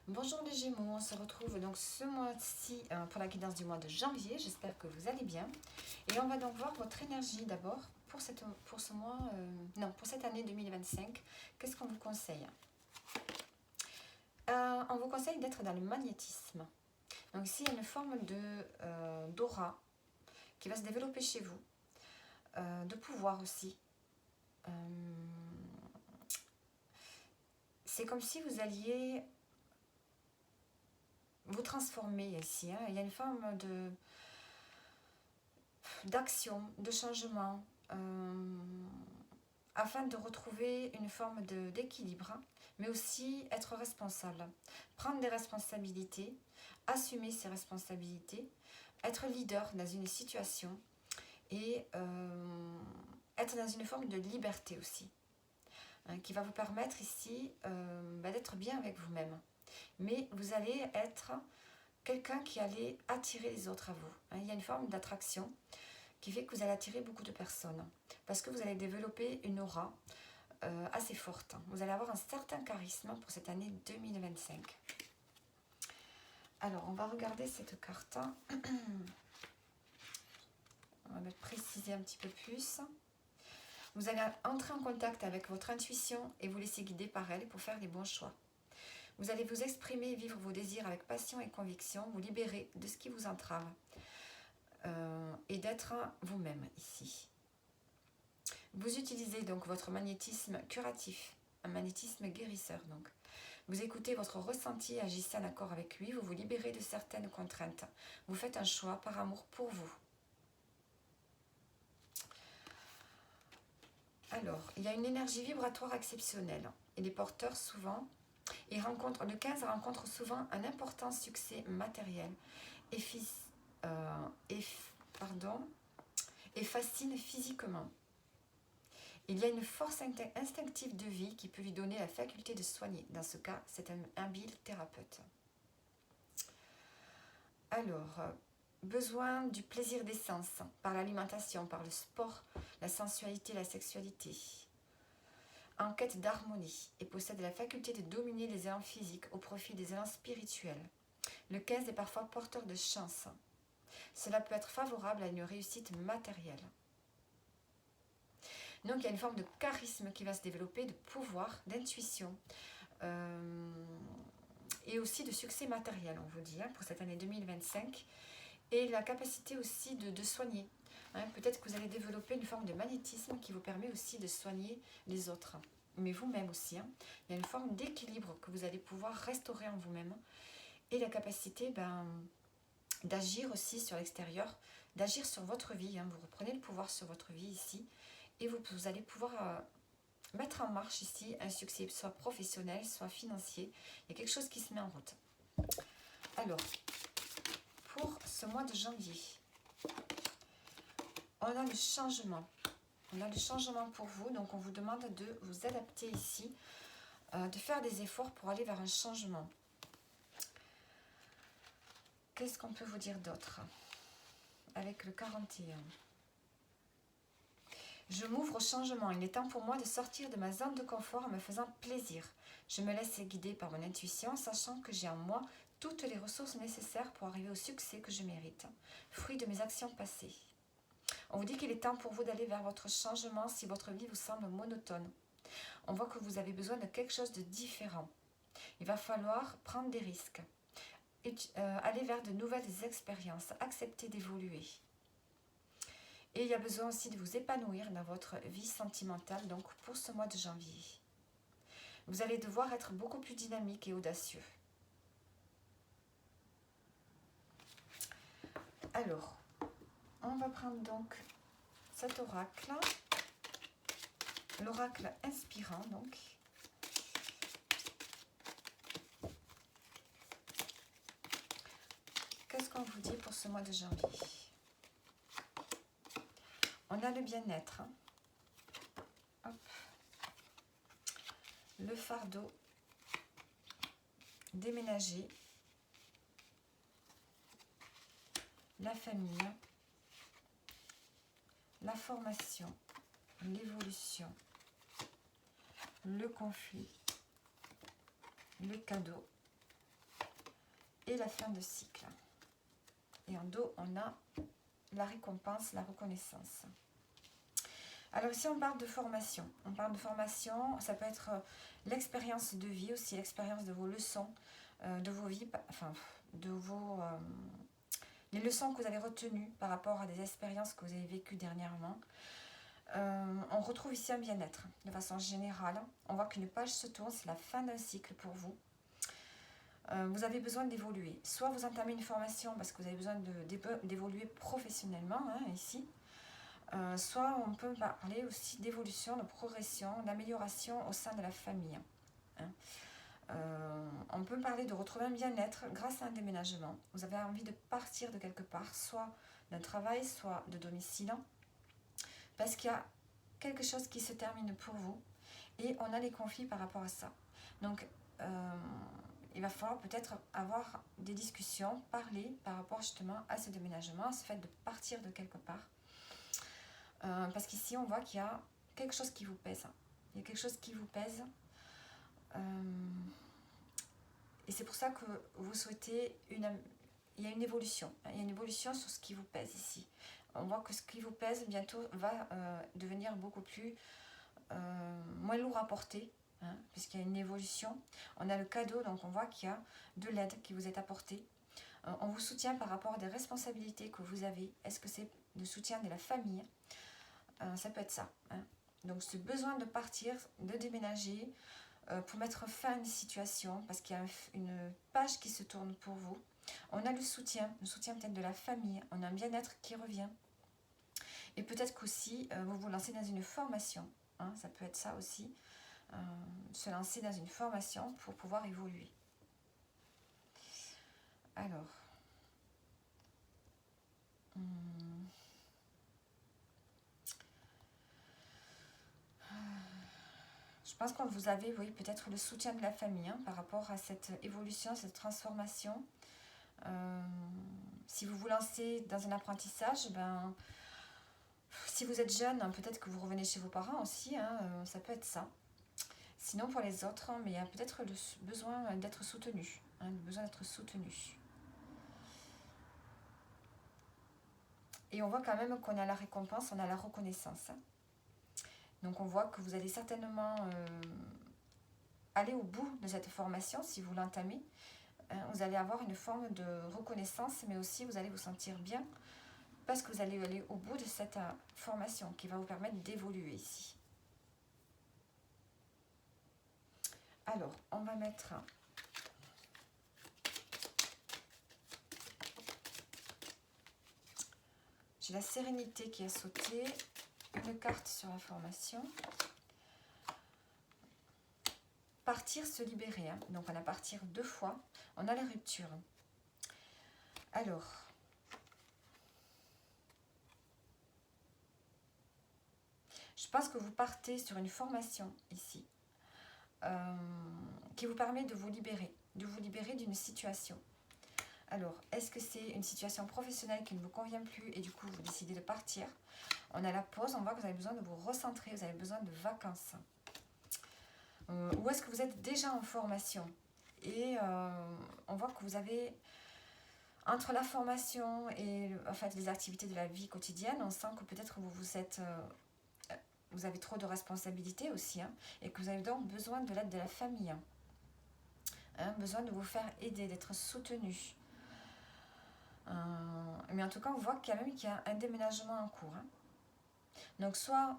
Bonjour les Gémeaux, on se retrouve donc ce mois-ci pour la guidance du mois de janvier. J'espère que vous allez bien. Et on va donc voir votre énergie d'abord pour ce mois, pour cette année 2025. Qu'est-ce qu'on vous conseille? On vous conseille d'être dans le magnétisme. Donc ici, il y a une forme d'aura qui va se développer chez vous, de pouvoir aussi. C'est comme si vous alliez vous transformer ici. Il y a une forme d'action, de changement, afin de retrouver une forme d'équilibre, mais aussi être responsable. Prendre des responsabilités, assumer ses responsabilités, être leader dans une situation et être dans une forme de liberté aussi, qui va vous permettre ici d'être bien avec vous-même. Mais vous allez être quelqu'un qui allait attirer les autres à vous. Il y a une forme d'attraction qui fait que vous allez attirer beaucoup de personnes parce que vous allez développer une aura assez forte. Vous allez avoir un certain charisme pour cette année 2025. Alors, on va regarder cette carte. On va préciser un petit peu plus. Vous allez entrer en contact avec votre intuition et vous laisser guider par elle pour faire les bons choix. Vous allez vous exprimer et vivre vos désirs avec passion et conviction, vous libérer de ce qui vous entrave et d'être vous-même ici. Vous utilisez donc votre magnétisme curatif, un magnétisme guérisseur donc. Vous écoutez votre ressenti et agissez en accord avec lui, vous vous libérez de certaines contraintes. Vous faites un choix par amour pour vous. Alors, il y a une énergie vibratoire exceptionnelle et les porteurs souvent, le 15 rencontre souvent un important succès matériel et fascine physiquement. Il y a une force instinctive de vie qui peut lui donner la faculté de soigner. Dans ce cas, c'est un habile thérapeute. Alors, besoin du plaisir des sens, par l'alimentation, par le sport, la sensualité, la sexualité. En quête d'harmonie et possède la faculté de dominer les élans physiques au profit des élans spirituels. Le 15 est parfois porteur de chance. Cela peut être favorable à une réussite matérielle. Donc il y a une forme de charisme qui va se développer, de pouvoir, d'intuition et aussi de succès matériel, on vous dit, pour cette année 2025. Et la capacité aussi de soigner. Peut-être que vous allez développer une forme de magnétisme qui vous permet aussi de soigner les autres. Mais vous-même aussi. Il y a une forme d'équilibre que vous allez pouvoir restaurer en vous-même. Et la capacité d'agir aussi sur l'extérieur, d'agir sur votre vie. Vous reprenez le pouvoir sur votre vie ici. Et vous allez pouvoir mettre en marche ici un succès, soit professionnel, soit financier. Il y a quelque chose qui se met en route. Alors, pour ce mois de janvier, on a le changement. On a le changement pour vous, donc on vous demande de vous adapter ici, de faire des efforts pour aller vers un changement. Qu'est-ce qu'on peut vous dire d'autre avec le 41? Je m'ouvre au changement. Il est temps pour moi de sortir de ma zone de confort en me faisant plaisir. Je me laisse guider par mon intuition, sachant que j'ai en moi toutes les ressources nécessaires pour arriver au succès que je mérite, fruit de mes actions passées. On vous dit qu'il est temps pour vous d'aller vers votre changement si votre vie vous semble monotone. On voit que vous avez besoin de quelque chose de différent. Il va falloir prendre des risques, aller vers de nouvelles expériences, accepter d'évoluer. Et il y a besoin aussi de vous épanouir dans votre vie sentimentale, donc pour ce mois de janvier. Vous allez devoir être beaucoup plus dynamique et audacieux. Alors, on va prendre donc cet oracle, l'oracle inspirant donc. Qu'est-ce qu'on vous dit pour ce mois de janvier? On a le bien-être, le fardeau, déménager, la famille, la formation, l'évolution, le conflit, le cadeau, et la fin de cycle. Et en dos, on a la récompense, la reconnaissance. Alors ici, on parle de formation. On parle de formation, ça peut être l'expérience de vie aussi, l'expérience de vos leçons, de vos vies, enfin, de vos... les leçons que vous avez retenues par rapport à des expériences que vous avez vécues dernièrement. On retrouve ici un bien-être de façon générale. On voit qu'une page se tourne, c'est la fin d'un cycle pour vous. Vous avez besoin d'évoluer. Soit vous entamez une formation parce que vous avez besoin d'évoluer professionnellement, hein, ici. Soit on peut parler aussi d'évolution, de progression, d'amélioration au sein de la famille. Hein. On peut parler de retrouver un bien-être grâce à un déménagement. Vous avez envie de partir de quelque part, soit d'un travail, soit de domicile, parce qu'il y a quelque chose qui se termine pour vous et on a des conflits par rapport à ça. Donc, il va falloir peut-être avoir des discussions, parler par rapport justement à ce déménagement, à ce fait de partir de quelque part. Parce qu'ici, on voit qu'il y a quelque chose qui vous pèse. Il y a quelque chose qui vous pèse. Et c'est pour ça que vous souhaitez il y a une évolution. Il y a une évolution sur ce qui vous pèse ici. On voit que ce qui vous pèse bientôt va devenir beaucoup plus moins lourd à porter, hein, puisqu'il y a une évolution. On a le cadeau, donc on voit qu'il y a de l'aide qui vous est apportée. On vous soutient par rapport à des responsabilités que vous avez. Est-ce que c'est le soutien de la famille? Ça peut être ça. Hein. Donc ce besoin de partir, de déménager, pour mettre fin à une situation, parce qu'il y a une page qui se tourne pour vous. On a le soutien peut-être de la famille, on a un bien-être qui revient. Et peut-être qu'aussi, vous vous lancez dans une formation, hein, ça peut être ça aussi, se lancer dans une formation pour pouvoir évoluer. Alors, je pense que vous avez, oui, peut-être le soutien de la famille, hein, par rapport à cette évolution, cette transformation. Si vous vous lancez dans un apprentissage, ben, si vous êtes jeune, hein, peut-être que vous revenez chez vos parents aussi, hein, ça peut être ça. Sinon pour les autres, hein, mais il y a peut-être le besoin d'être soutenu, hein, le besoin d'être soutenu. Et on voit quand même qu'on a la récompense, on a la reconnaissance. Hein. Donc on voit que vous allez certainement aller au bout de cette formation si vous l'entamez. Vous allez avoir une forme de reconnaissance, mais aussi vous allez vous sentir bien parce que vous allez aller au bout de cette formation qui va vous permettre d'évoluer ici. Alors, on va mettre j'ai la sérénité qui a sauté, une carte sur la formation. Partir, se libérer. Hein. Donc, on a partir 2 fois. On a la rupture. Alors, je pense que vous partez sur une formation ici qui vous permet de vous libérer d'une situation. Alors, est-ce que c'est une situation professionnelle qui ne vous convient plus et du coup, vous décidez de partir? On a la pause, on voit que vous avez besoin de vous recentrer, vous avez besoin de vacances. Ou est-ce que vous êtes déjà en formation? Et on voit que vous avez, entre la formation et en fait, les activités de la vie quotidienne, on sent que peut-être vous avez trop de responsabilités aussi, hein, et que vous avez donc besoin de l'aide de la famille. Hein, besoin de vous faire aider, d'être soutenu. Mais en tout cas, on voit qu'il y a un déménagement en cours. Hein. Donc, soit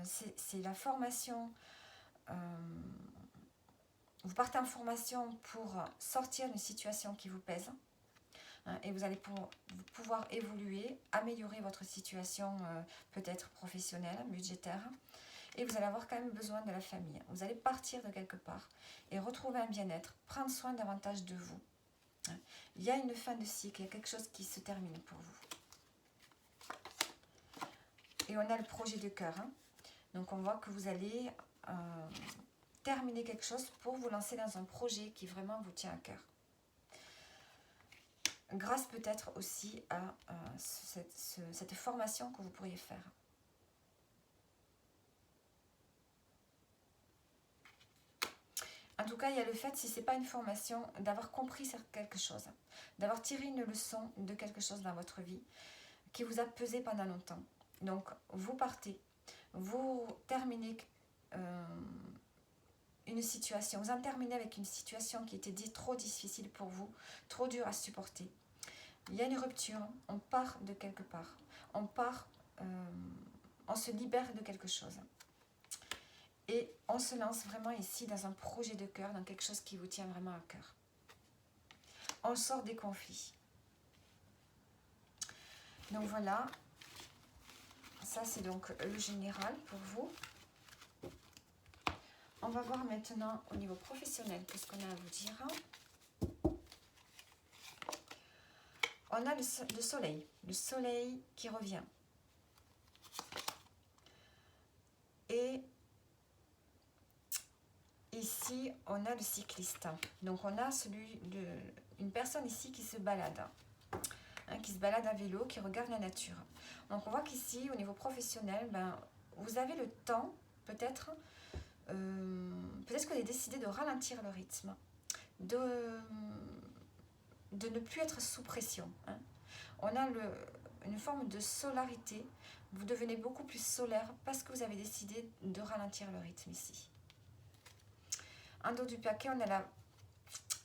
c'est la formation, vous partez en formation pour sortir d'une situation qui vous pèse, hein, et vous allez pouvoir évoluer, améliorer votre situation peut-être professionnelle, budgétaire, et vous allez avoir quand même besoin de la famille. Vous allez partir de quelque part et retrouver un bien-être, prendre soin davantage de vous. Il y a une fin de cycle, il y a quelque chose qui se termine pour vous. Et on a le projet de cœur. Hein. Donc on voit que vous allez terminer quelque chose pour vous lancer dans un projet qui vraiment vous tient à cœur. Grâce peut-être aussi à cette formation que vous pourriez faire. En tout cas, il y a le fait, si ce n'est pas une formation, d'avoir compris quelque chose, d'avoir tiré une leçon de quelque chose dans votre vie qui vous a pesé pendant longtemps. Donc, vous partez, vous terminez une situation, vous en terminez avec une situation qui était trop difficile pour vous, trop dure à supporter. Il y a une rupture, on part de quelque part, on part, on se libère de quelque chose. Et on se lance vraiment ici dans un projet de cœur, dans quelque chose qui vous tient vraiment à cœur. On sort des conflits. Donc voilà, ça c'est donc le général pour vous. On va voir maintenant au niveau professionnel qu'est-ce qu'on a à vous dire. On a le soleil qui revient. Et ici, on a le cycliste. Donc, on a une personne ici qui se balade. Qui se balade à vélo, qui regarde la nature. Donc, on voit qu'ici, au niveau professionnel, vous avez le temps, peut-être que vous avez décidé de ralentir le rythme, de ne plus être sous pression. On a une forme de solarité. Vous devenez beaucoup plus solaire parce que vous avez décidé de ralentir le rythme ici. En dos du paquet, on a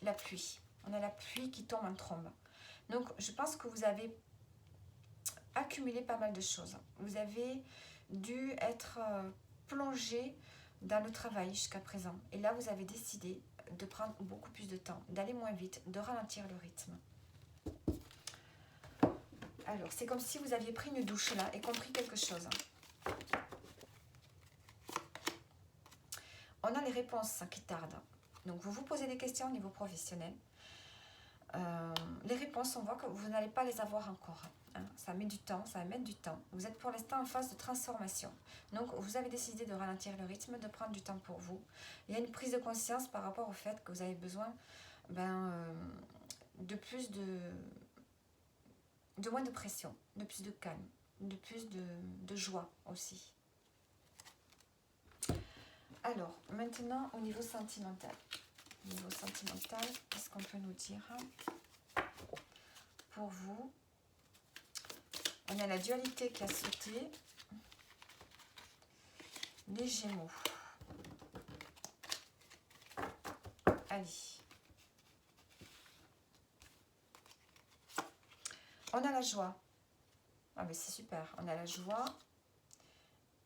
la pluie. On a la pluie qui tombe en trombe. Donc, je pense que vous avez accumulé pas mal de choses. Vous avez dû être plongé dans le travail jusqu'à présent. Et là, vous avez décidé de prendre beaucoup plus de temps, d'aller moins vite, de ralentir le rythme. Alors, c'est comme si vous aviez pris une douche là et compris quelque chose. On a les réponses qui tardent. Donc, vous vous posez des questions au niveau professionnel. Les réponses, on voit que vous n'allez pas les avoir encore. Ça met du temps, ça va mettre du temps. Vous êtes pour l'instant en phase de transformation. Donc, vous avez décidé de ralentir le rythme, de prendre du temps pour vous. Il y a une prise de conscience par rapport au fait que vous avez besoin de plus de moins de pression, de plus de calme, de plus de joie aussi. Alors, maintenant, au niveau sentimental. Au niveau sentimental, qu'est-ce qu'on peut nous dire pour vous? On a la dualité qui a sauté. Les Gémeaux. Allez. On a la joie. Ah mais c'est super. On a la joie.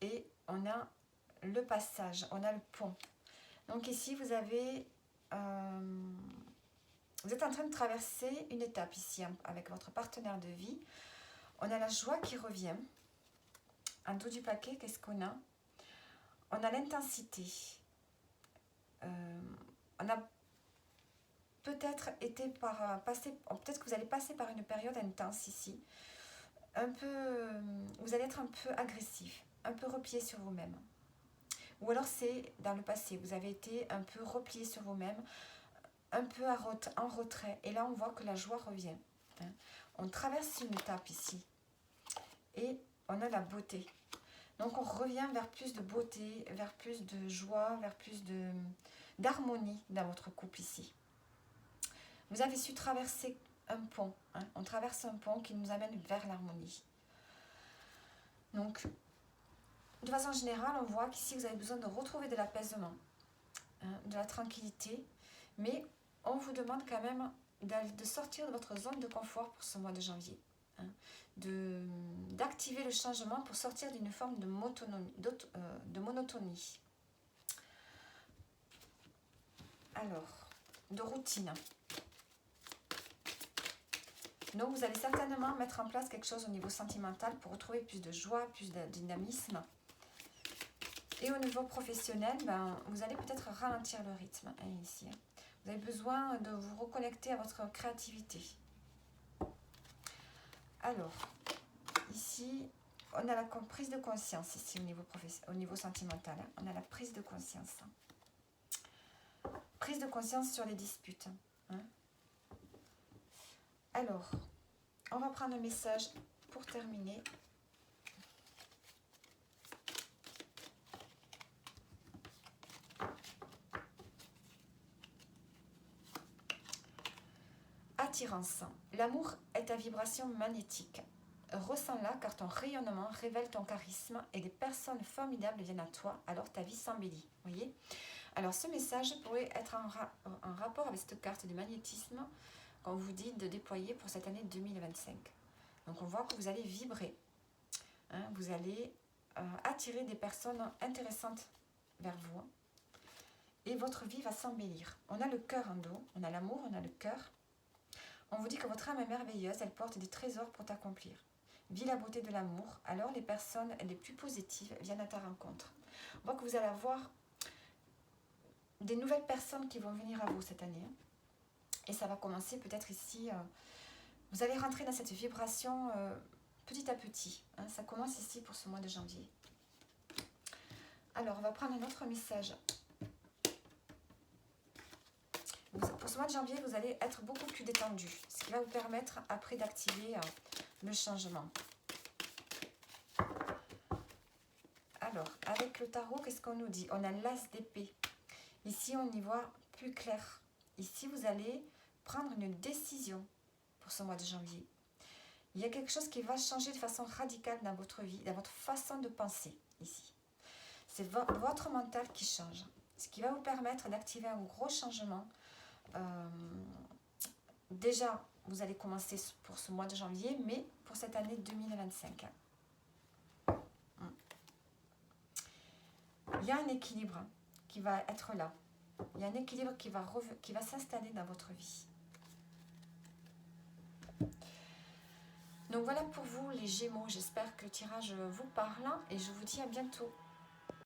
Et on a le passage. On a le pont. Donc ici, vous avez... vous êtes en train de traverser une étape ici avec votre partenaire de vie. On a la joie qui revient. En dos du paquet, qu'est-ce qu'on a? On a l'intensité. On a peut-être été peut-être que vous allez passer par une période intense ici. Vous allez être un peu agressif, un peu replié sur vous-même. Ou alors c'est dans le passé, vous avez été un peu replié sur vous-même, un peu en retrait. Et là, on voit que la joie revient. On traverse une étape ici. Et on a la beauté. Donc, on revient vers plus de beauté, vers plus de joie, vers plus d'harmonie dans votre couple ici. Vous avez su traverser un pont. On traverse un pont qui nous amène vers l'harmonie. Donc, de façon générale, on voit qu'ici, vous avez besoin de retrouver de l'apaisement, de la tranquillité. Mais on vous demande quand même de sortir de votre zone de confort pour ce mois de janvier. D'activer le changement pour sortir d'une forme de monotonie. Alors, de routine. Donc, vous allez certainement mettre en place quelque chose au niveau sentimental pour retrouver plus de joie, plus de dynamisme. Et au niveau professionnel, vous allez peut-être ralentir le rythme ici. Vous avez besoin de vous reconnecter à votre créativité. Alors, ici, on a la prise de conscience ici au niveau sentimental. On a la prise de conscience. Prise de conscience sur les disputes. Alors, on va prendre un message pour terminer. Attirance. L'amour est ta vibration magnétique. Ressens-la car ton rayonnement révèle ton charisme et des personnes formidables viennent à toi, alors ta vie s'embellit. Voyez? Alors ce message pourrait être en rapport avec cette carte du magnétisme qu'on vous dit de déployer pour cette année 2025. Donc on voit que vous allez vibrer, hein, vous allez attirer des personnes intéressantes vers vous et votre vie va s'embellir. On a le cœur en dos, on a l'amour, on a le cœur. On vous dit que votre âme est merveilleuse, elle porte des trésors pour t'accomplir. Vis la beauté de l'amour, alors les personnes les plus positives viennent à ta rencontre. On voit que vous allez avoir des nouvelles personnes qui vont venir à vous cette année. Et ça va commencer peut-être ici. Vous allez rentrer dans cette vibration petit à petit. Hein, ça commence ici pour ce mois de janvier. Alors, on va prendre un autre message. Pour ce mois de janvier, vous allez être beaucoup plus détendu, ce qui va vous permettre après d'activer le changement. Alors, avec le tarot, qu'est-ce qu'on nous dit? On a l'as d'épée. Ici, on y voit plus clair. Ici, vous allez prendre une décision pour ce mois de janvier. Il y a quelque chose qui va changer de façon radicale dans votre vie, dans votre façon de penser ici. C'est votre mental qui change, ce qui va vous permettre d'activer un gros changement. Déjà, vous allez commencer pour ce mois de janvier, mais pour cette année 2025. Il y a un équilibre qui va être là. Il y a un équilibre qui va s'installer dans votre vie. Donc voilà pour vous les Gémeaux. J'espère que le tirage vous parle et je vous dis à bientôt.